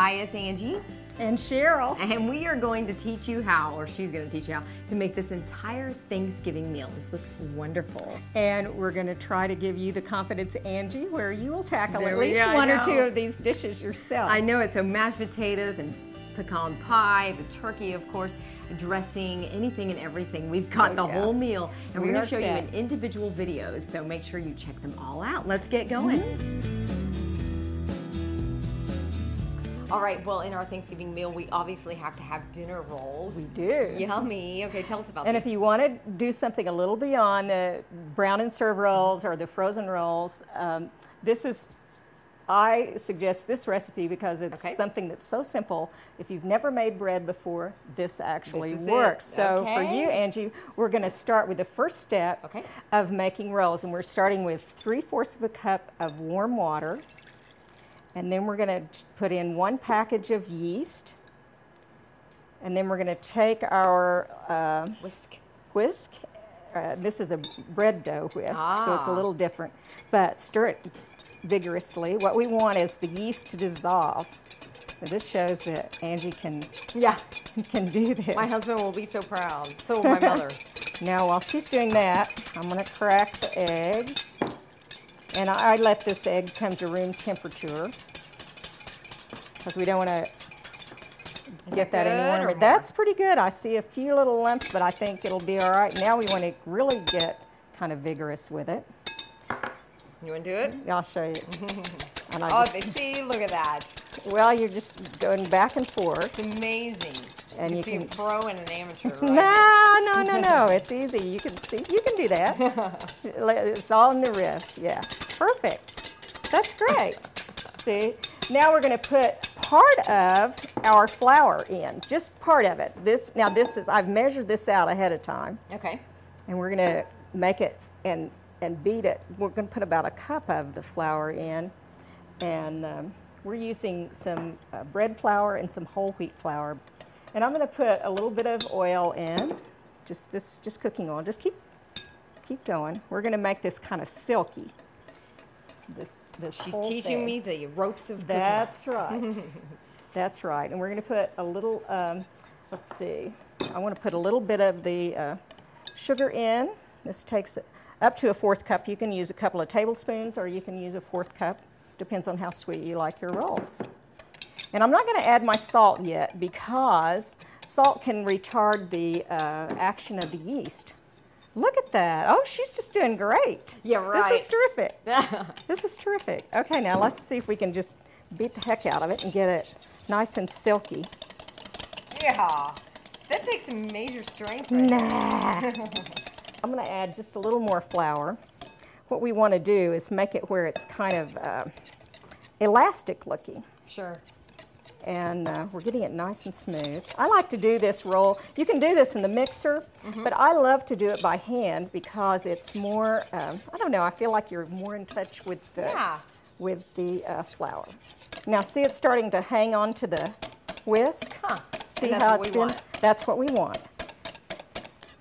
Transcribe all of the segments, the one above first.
Hi, it's Angie. And Sherrel. And we are going to teach you how, or she's going to teach you how, to make this entire Thanksgiving meal. This looks wonderful. And we're going to try to give you the confidence, Angie, where you will tackle There at we least go, one I or know. two of these dishes yourself. I know it. So mashed potatoes and pecan pie, the turkey, of course, dressing, anything and everything. We've got the whole meal. And we're going to show you in individual videos. So make sure you check them all out. Let's get going. All right, well, in our Thanksgiving meal, we obviously have to have dinner rolls. We do. Yummy. Okay, tell us about And these. if you want to do something a little beyond the brown and serve rolls or the frozen rolls, I suggest this recipe because it's something that's so simple. If you've never made bread before, this actually works. So for you, Angie, we're going to start with the first step of making rolls. And we're starting with 3/4 of a cup of warm water. And then we're going to put in 1 package of yeast. And then we're going to take our whisk. This is a bread dough whisk, so it's a little different. But stir it vigorously. What we want is the yeast to dissolve. So this shows that Angie can do this. My husband will be so proud. So will my mother. Now, while she's doing that, I'm going to crack the egg. And I let this egg come to room temperature because we don't want to get that any warmer. That's pretty good. I see a few little lumps, but I think it'll be all right. Now we want to really get kind of vigorous with it. You want to do it? I'll show you. And see, look at that. Well, you're just going back and forth. It's amazing. And you can see a pro and an amateur. Right? No. It's easy. You can see. You can do that. It's all in the wrist. Yeah. Perfect. That's great. See? Now we're going to put part of our flour in. Just part of it. I've measured this out ahead of time. Okay. And we're going to make it and beat it. We're going to put about a cup of the flour in. And we're using some bread flour and some whole wheat flour. And I'm going to put a little bit of oil in. Just cooking oil. Just keep going. We're going to make this kind of silky. She's teaching me the ropes of cooking. That's right. That's right. And we're going to put a little, let's see. I want to put a little bit of the sugar in. This takes up to a 1/4 cup. You can use a couple of tablespoons or you can use a 1/4 cup. Depends on how sweet you like your rolls. And I'm not going to add my salt yet because salt can retard the action of the yeast. Look at that. Oh, she's just doing great. Yeah, right. This is terrific. This is terrific. Okay, now let's see if we can just beat the heck out of it and get it nice and silky. Yeah. That takes some major strength. I'm going to add just a little more flour. What we want to do is make it where it's kind of elastic looking. Sure. And we're getting it nice and smooth. I like to do this roll. You can do this in the mixer, but I love to do it by hand because it's more, I don't know, I feel like you're more in touch with the, flour. Now see, it's starting to hang on to the whisk. See how it's been? That's what we want.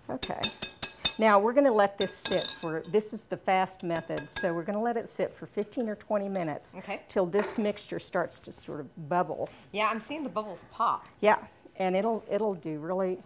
Okay. Now we're going to let this sit this is the fast method, so we're going to let it sit for 15 or 20 minutes till this mixture starts to sort of bubble. Yeah, I'm seeing the bubbles pop. Yeah, and it'll do really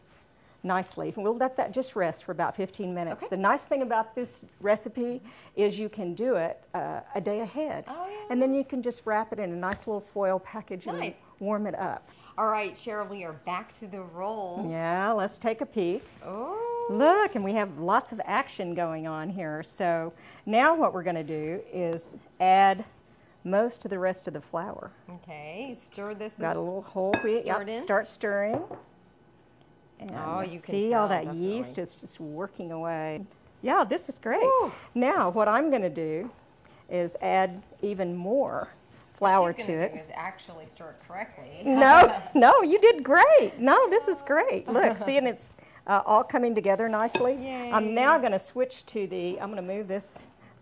nicely. We'll let that just rest for about 15 minutes. The nice thing about this recipe is you can do it a day ahead. And then you can just wrap it in a nice little foil package and warm it up. All right, Sherrel, we are back to the rolls. Yeah, let's take a peek. Oh. Look, and we have lots of action going on here. So now what we're going to do is add most of the rest of the flour. Okay, stir this. Got a little whole wheat. Start stirring. And you can see tell, all that definitely. yeast? It's just working away. Yeah, this is great. Woo. Now what I'm going to do is add even more flour to it. What she's going to do is actually stir it correctly. No, you did great. No, this is great. Look, see, and it's all coming together nicely. Yay. I'm now going to switch to I'm going to move this.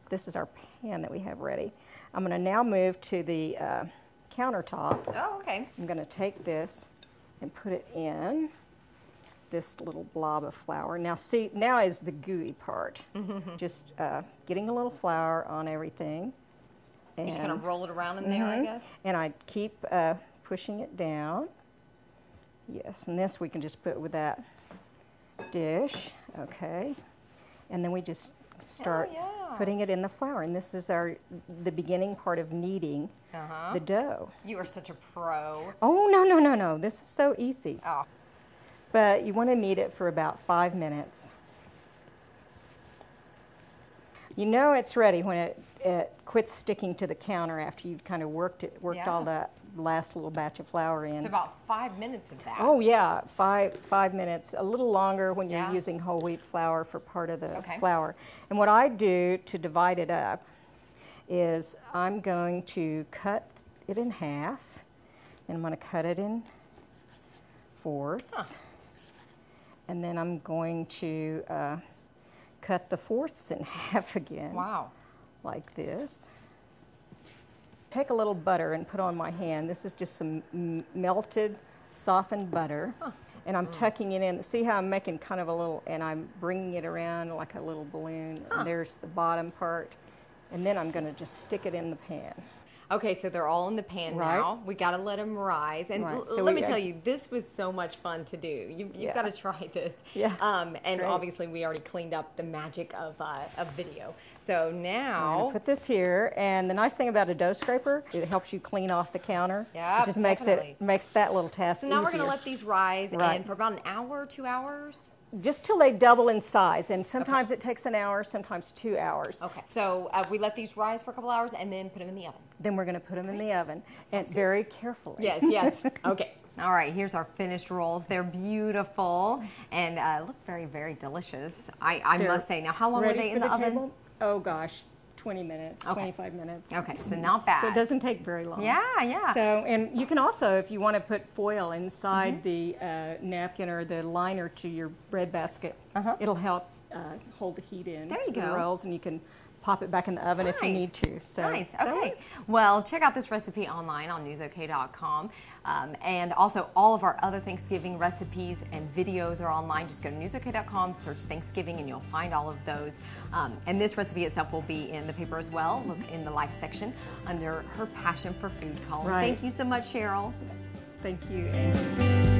This is our pan that we have ready. I'm going to now move to the countertop. Oh, okay. I'm going to take this and put it in this little blob of flour. Now see, now is the gooey part. Just getting a little flour on everything. And you just kind of roll it around in there, I guess? And I keep pushing it down. Yes, and this we can just put with that dish. Okay. And then we just start putting it in the flour. And this is the beginning part of kneading the dough. You are such a pro. Oh, no. This is so easy. Oh. But you want to knead it for about 5 minutes. You know it's ready when it quits sticking to the counter after you've kind of worked all that last little batch of flour in. So about 5 minutes of that. Oh yeah, five minutes. A little longer when you're using whole wheat flour for part of the flour. And what I do to divide it up is I'm going to cut it in half, and I'm going to cut it in fourths, and then I'm going to cut the fourths in half again. Wow. Like this. Take a little butter and put on my hand. This is just some melted, softened butter. And I'm tucking it in. See how I'm making kind of a little, and I'm bringing it around like a little balloon. And there's the bottom part. And then I'm going to just stick it in the pan. Okay, so they're all in the pan now. We got to let them rise. And so let me tell you, this was so much fun to do. You've got to try this. Yeah. And obviously, we already cleaned up the magic of video. So now, I'm gonna put this here. And the nice thing about a dough scraper, it helps you clean off the counter. Yeah, it just makes that little task easier. So now we're going to let these rise, and for about an hour, 2 hours. Just till they double in size, and sometimes it takes an hour, sometimes 2 hours. Okay, so we let these rise for a couple hours and then put them in the oven. Then we're going to put them in the oven, and very carefully. Yes. Okay. All right, here's our finished rolls. They're beautiful and look very, very delicious. I must say. Now, how long were they in the oven? Table? Oh gosh, 20 minutes, 25 minutes. Okay, so not bad. So it doesn't take very long. Yeah. So, and you can also, if you want to put foil inside the napkin or the liner to your bread basket, it'll help hold the heat in. There you go. The rolls, and you can pop it back in the oven if you need to. So nice. Okay. Well, check out this recipe online on newsok.com. And also all of our other Thanksgiving recipes and videos are online. Just go to newsok.com, search Thanksgiving, and you'll find all of those. And this recipe itself will be in the paper as well. Look in the Life section under her Passion for Food column. Thank you so much, Sherrel. Thank you, Angi.